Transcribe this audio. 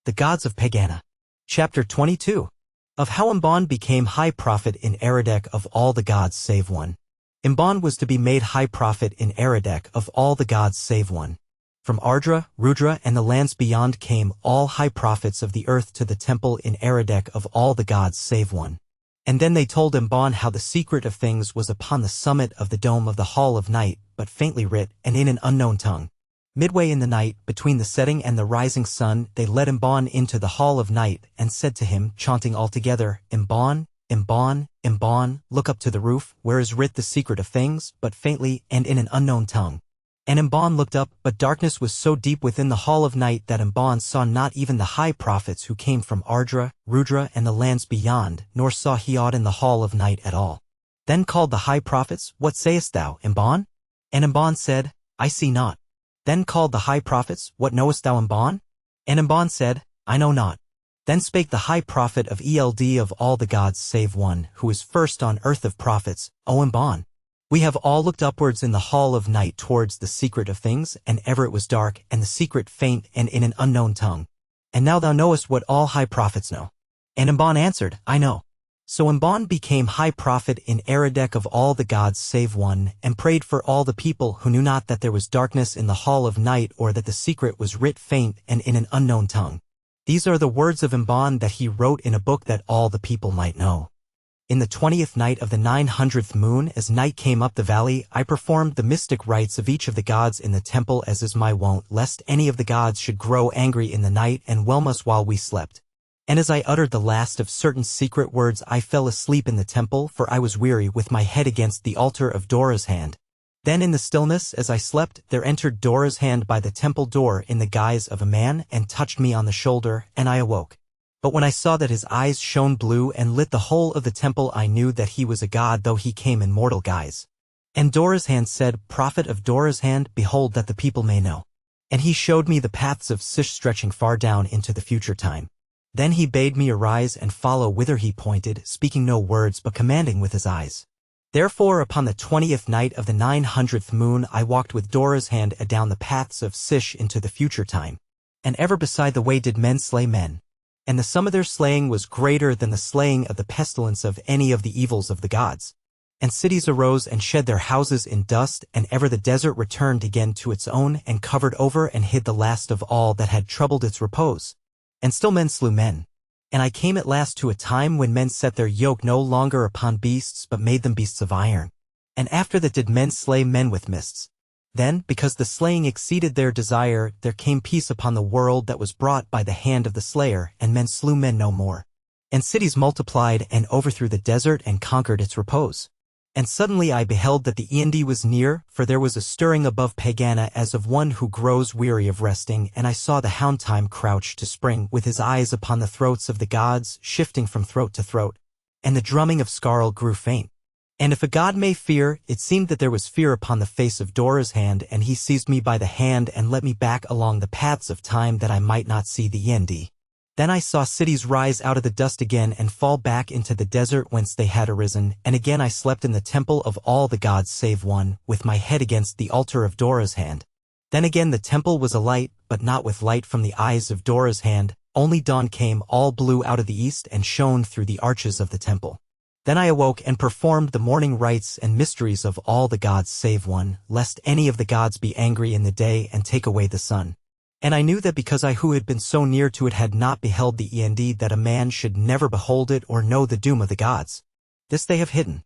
The Gods of Pegana. Chapter 22. Of how Imban became high prophet in Eredek of all the gods save one. Imban was to be made high prophet in Eredek of all the gods save one. From Ardra, Rudra and the lands beyond came all high prophets of the earth to the temple in Eredek of all the gods save one. And then they told Imban how the secret of things was upon the summit of the dome of the Hall of Night, but faintly writ, and in an unknown tongue. Midway in the night, between the setting and the rising sun, they led Imban into the Hall of Night, and said to him, chanting all together, Imban, Imban, Imban, look up to the roof, where is writ the secret of things, but faintly, and in an unknown tongue. And Imban looked up, but darkness was so deep within the Hall of Night that Imban saw not even the high prophets who came from Ardra, Rudra and the lands beyond, nor saw he aught in the Hall of Night at all. Then called the high prophets, What sayest thou, Imban? And Imban said, I see not. Then called the high prophets, What knowest thou, Imban? And Imban said, I know not. Then spake the high prophet of Eld of all the gods save one, who is first on earth of prophets, O Imban. We have all looked upwards in the Hall of Night towards the secret of things, and ever it was dark, and the secret faint and in an unknown tongue. And now thou knowest what all high prophets know. And Imban answered, I know. So Imban became high prophet in Eredek of all the gods save one, and prayed for all the people who knew not that there was darkness in the Hall of Night or that the secret was writ faint and in an unknown tongue. These are the words of Imban that he wrote in a book that all the people might know. In the 20th night of the 900th moon, as night came up the valley, I performed the mystic rites of each of the gods in the temple as is my wont, lest any of the gods should grow angry in the night and whelm us while we slept. And as I uttered the last of certain secret words I fell asleep in the temple, for I was weary with my head against the altar of Dora's hand. Then in the stillness as I slept, there entered Dora's hand by the temple door in the guise of a man, and touched me on the shoulder, and I awoke. But when I saw that his eyes shone blue and lit the whole of the temple, I knew that he was a god though he came in mortal guise. And Dora's hand said, Prophet of Dora's hand, behold that the people may know. And he showed me the paths of Sish stretching far down into the future time. Then he bade me arise and follow whither he pointed, speaking no words but commanding with his eyes. Therefore upon the 20th night of the 900th moon I walked with Dora's hand adown the paths of Sish into the future time. And ever beside the way did men slay men. And the sum of their slaying was greater than the slaying of the pestilence of any of the evils of the gods. And cities arose and shed their houses in dust, and ever the desert returned again to its own, and covered over and hid the last of all that had troubled its repose. And still men slew men. And I came at last to a time when men set their yoke no longer upon beasts but made them beasts of iron. And after that did men slay men with mists. Then, because the slaying exceeded their desire, there came peace upon the world that was brought by the hand of the slayer, and men slew men no more. And cities multiplied and overthrew the desert and conquered its repose. And suddenly I beheld that the Endi was near, for there was a stirring above Pegana as of one who grows weary of resting, and I saw the hound Time crouch to spring, with his eyes upon the throats of the gods, shifting from throat to throat. And the drumming of Skarl grew faint. And if a god may fear, it seemed that there was fear upon the face of Dora's hand, and he seized me by the hand and led me back along the paths of time that I might not see the Endi. Then I saw cities rise out of the dust again and fall back into the desert whence they had arisen, and again I slept in the temple of all the gods save one, with my head against the altar of Dora's hand. Then again the temple was alight, but not with light from the eyes of Dora's hand, only dawn came all blue out of the east and shone through the arches of the temple. Then I awoke and performed the morning rites and mysteries of all the gods save one, lest any of the gods be angry in the day and take away the sun. And I knew that because I who had been so near to it had not beheld the Endi, that a man should never behold it or know the doom of the gods. This they have hidden.